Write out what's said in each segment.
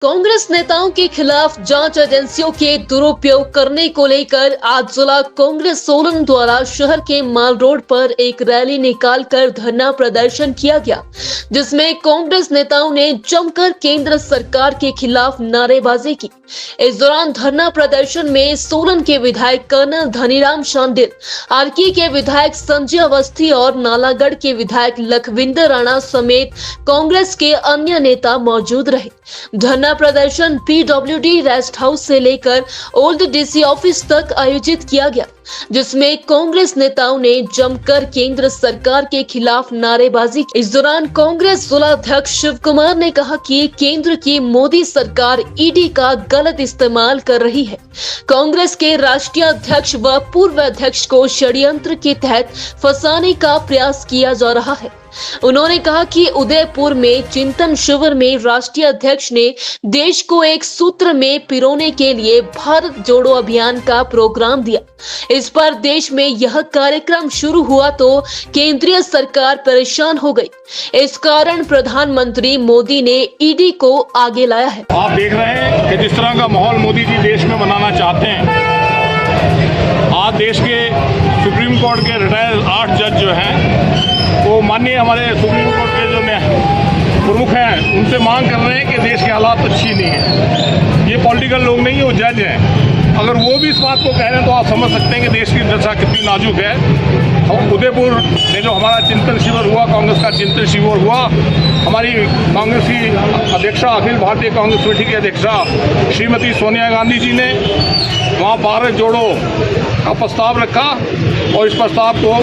कांग्रेस नेताओं के खिलाफ जांच एजेंसियों के दुरुपयोग करने को लेकर आज जिला कांग्रेस सोलन द्वारा शहर के माल रोड पर एक रैली निकालकर धरना प्रदर्शन किया गया, जिसमें कांग्रेस नेताओं ने जमकर केंद्र सरकार के खिलाफ नारेबाजी की। इस दौरान धरना प्रदर्शन में सोलन के विधायक कर्नल धनीराम शांडिल, आरके के विधायक संजय अवस्थी और नालागढ़ के विधायक लखविंदर राणा समेत कांग्रेस के अन्य नेता मौजूद रहे। धरना प्रदर्शन पीडब्ल्यूडी रेस्ट हाउस से लेकर ओल्ड डीसी ऑफिस तक आयोजित किया गया, जिसमें कांग्रेस नेताओं ने जमकर केंद्र सरकार के खिलाफ नारेबाजी की। इस दौरान कांग्रेस जिला अध्यक्ष शिव कुमार ने कहा कि केंद्र की मोदी सरकार ईडी का गलत इस्तेमाल कर रही है। कांग्रेस के राष्ट्रीय अध्यक्ष व पूर्व अध्यक्ष को षड्यंत्र के तहत फंसाने का प्रयास किया जा रहा है। उन्होंने कहा कि उदयपुर में चिंतन शिविर में राष्ट्रीय अध्यक्ष ने देश को एक सूत्र में पिरोने के लिए भारत जोड़ो अभियान का प्रोग्राम दिया। इस पर देश में यह कार्यक्रम शुरू हुआ तो केंद्रीय सरकार परेशान हो गई। इस कारण प्रधानमंत्री मोदी ने ईडी को आगे लाया है। आप देख रहे हैं कि जिस तरह का माहौल मोदी जी देश में बनाना चाहते हैं, आज देश के सुप्रीम कोर्ट के रिटायर्ड 8 जज जो हैं वो माननीय हमारे सुप्रीम कोर्ट के जो प्रमुख हैं उनसे मांग कर रहे हैं कि देश के हालात अच्छी नहीं है। ये पॉलिटिकल लोग नहीं है, वो जज हैं। अगर वो भी इस बात को कह रहे हैं तो आप समझ सकते हैं कि देश की दशा कितनी नाजुक है। उदयपुर में जो हमारा चिंतन शिविर हुआ, कांग्रेस का चिंतन शिविर हुआ, हमारी कांग्रेस की अध्यक्षा, अखिल भारतीय कांग्रेस कमेटी की अध्यक्षा श्रीमती सोनिया गांधी जी ने वहाँ भारत जोड़ो का प्रस्ताव रखा और इस प्रस्ताव को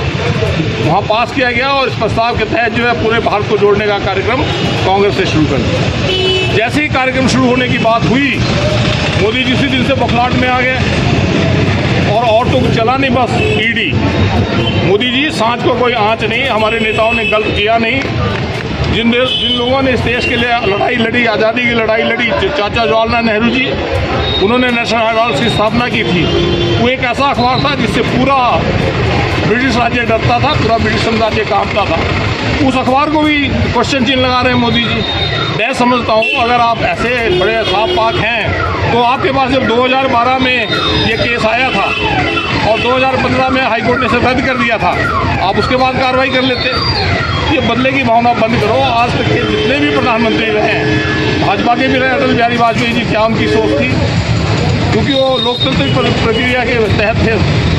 वहाँ पास किया गया और इस प्रस्ताव के तहत जो है पूरे भारत को जोड़ने का कार्यक्रम कांग्रेस ने शुरू कर दिया। जैसे ही कार्यक्रम शुरू होने की बात हुई, मोदी जी उसी दिन से बौखलाहट में आ गए और तो कुछ चला नहीं, बस ईडी। मोदी जी सांच को कोई आँच नहीं, हमारे नेताओं ने गलत किया नहीं। जिन लोगों ने इस देश के लिए लड़ाई लड़ी, आज़ादी की लड़ाई लड़ी, चाचा जवाहरलाल नेहरू जी, उन्होंने नेशनल हेराल्ड की स्थापना की थी। वो एक ऐसा अखबार था जिससे पूरा ब्रिटिश राज्य डरता था, पूरा ब्रिटिश साम्राज्य कांपता था। उस अखबार को भी क्वेश्चन चिन्ह लगा रहे हैं मोदी जी। मैं समझता हूँ अगर आप ऐसे बड़े साफ पाक हैं तो आपके पास जब 2012 में ये केस आया था और 2015 में हाईकोर्ट ने इसे रद्द कर दिया था, आप उसके बाद कार्रवाई कर लेते। ये बदले की भावना बंद करो। आज तक के जितने भी प्रधानमंत्री रहे हैं, भाजपा के भी रहे, अटल बिहारी वाजपेयी जी, क्या उनकी सोच थी? क्योंकि वो लोकतांत्रिक प्रक्रिया के तहत थे,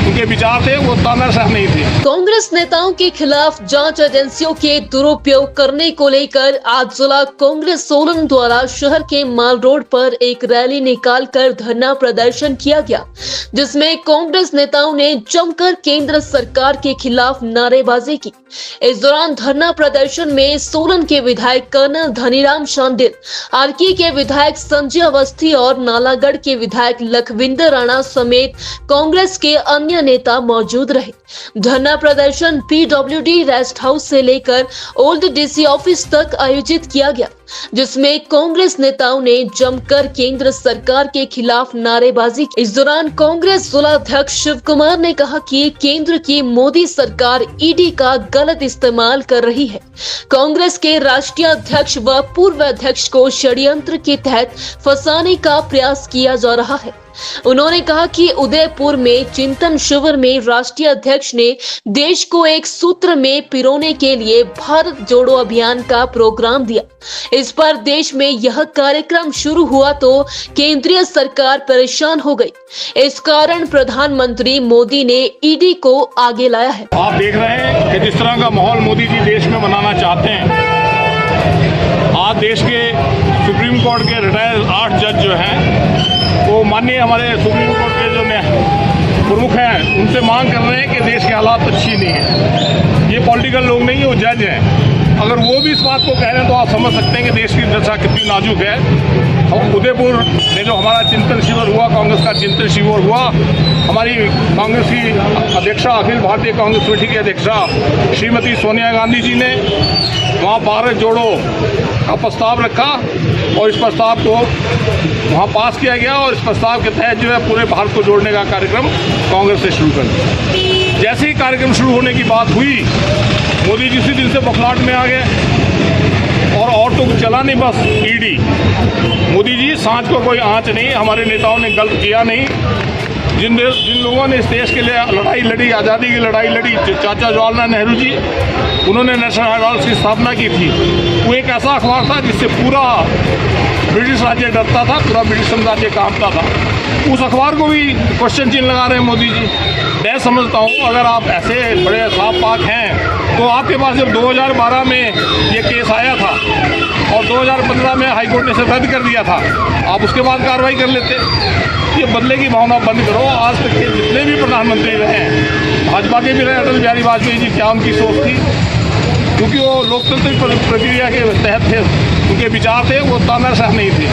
उनके विचार थे, वो तानाशाह नहीं थे। कांग्रेस नेताओं के खिलाफ जांच एजेंसियों के दुरुपयोग करने को लेकर आज जिला कांग्रेस सोलन द्वारा शहर के माल रोड पर एक रैली निकालकर धरना प्रदर्शन किया गया, जिसमें कांग्रेस नेताओं ने जमकर केंद्र सरकार के खिलाफ नारेबाजी की। इस दौरान धरना प्रदर्शन में सोलन के विधायक कर्नल धनीराम शांडिल, आरके के विधायक संजय अवस्थी और नालागढ़ के विधायक लखविंदर राणा समेत कांग्रेस के अन्य नेता मौजूद रहे। धरना प्रदर्शन पीडब्ल्यूडी रेस्ट हाउस से लेकर ओल्ड डीसी ऑफिस तक आयोजित किया गया, जिसमें कांग्रेस नेताओं ने जमकर केंद्र सरकार के खिलाफ नारेबाजी की। इस दौरान कांग्रेस जिला अध्यक्ष शिव कुमार ने कहा कि केंद्र की मोदी सरकार ईडी का गलत इस्तेमाल कर रही है। कांग्रेस के राष्ट्रीय अध्यक्ष व पूर्व अध्यक्ष को षड्यंत्र के तहत फंसाने का प्रयास किया जा रहा है। उन्होंने कहा कि उदयपुर में चिंतन शिविर में राष्ट्रीय अध्यक्ष ने देश को एक सूत्र में पिरोने के लिए भारत जोड़ो अभियान का प्रोग्राम दिया। इस पर देश में यह कार्यक्रम शुरू हुआ तो केंद्रीय सरकार परेशान हो गई। इस कारण प्रधानमंत्री मोदी ने ईडी को आगे लाया है। आप देख रहे हैं कि जिस तरह का माहौल मोदी जी देश में बनाना चाहते हैं, आज देश के सुप्रीम कोर्ट के रिटायर्ड 8 जज जो हैं वो माननीय हमारे सुप्रीम कोर्ट के जो प्रमुख हैं उनसे मांग कर रहे हैं कि देश के हालात अच्छी नहीं है। ये पॉलिटिकल लोग नहीं है, वो जज हैं। अगर वो भी इस बात को कह रहे हैं तो आप समझ सकते हैं कि देश की दशा कितनी नाजुक है। उदयपुर में जो हमारा चिंतन शिविर हुआ, कांग्रेस का चिंतन शिविर हुआ, हमारी कांग्रेस की अध्यक्षा, अखिल भारतीय कांग्रेस कमेटी की अध्यक्षा श्रीमती सोनिया गांधी जी ने वहाँ भारत जोड़ो का प्रस्ताव रखा और इस प्रस्ताव को वहाँ पास किया गया और इस प्रस्ताव के तहत जो है पूरे भारत को जोड़ने का कार्यक्रम कांग्रेस ने शुरू कर दिया। जैसे ही कार्यक्रम शुरू होने की बात हुई, मोदी जी उसी दिन से बौखलाहट में आ गए और तो चला नहीं, बस ईडी। मोदी जी सांझ को कोई आंच नहीं, हमारे नेताओं ने गलत किया नहीं। जिन लोगों ने इस देश के लिए लड़ाई लड़ी, आज़ादी की लड़ाई लड़ी, चाचा जवाहरलाल नेहरू जी, उन्होंने नेशनल हेराल्ड की स्थापना की थी। वो एक ऐसा अखबार था जिससे पूरा ब्रिटिश राज्य डरता था, पूरा ब्रिटिश साम्राज्य कांपता था। उस अखबार को भी क्वेश्चन चिन्ह लगा रहे हैं मोदी जी। मैं समझता हूँ अगर आप ऐसे बड़े साफ पाक हैं तो आपके पास जब 2012 में ये केस आया था और 2015 में हाईकोर्ट ने इसे रद्द कर दिया था, आप उसके बाद कार्रवाई कर लेते। ये बदले की भावना बंद करो। आज तक के जितने भी प्रधानमंत्री रहे हैं, भाजपा के भी रहे, अटल बिहारी वाजपेयी जी, क्या उनकी सोच थी? क्योंकि वो लोकतांत्रिक प्रक्रिया के तहत थे, उनके विचार थे, वो तानाशाह नहीं थे।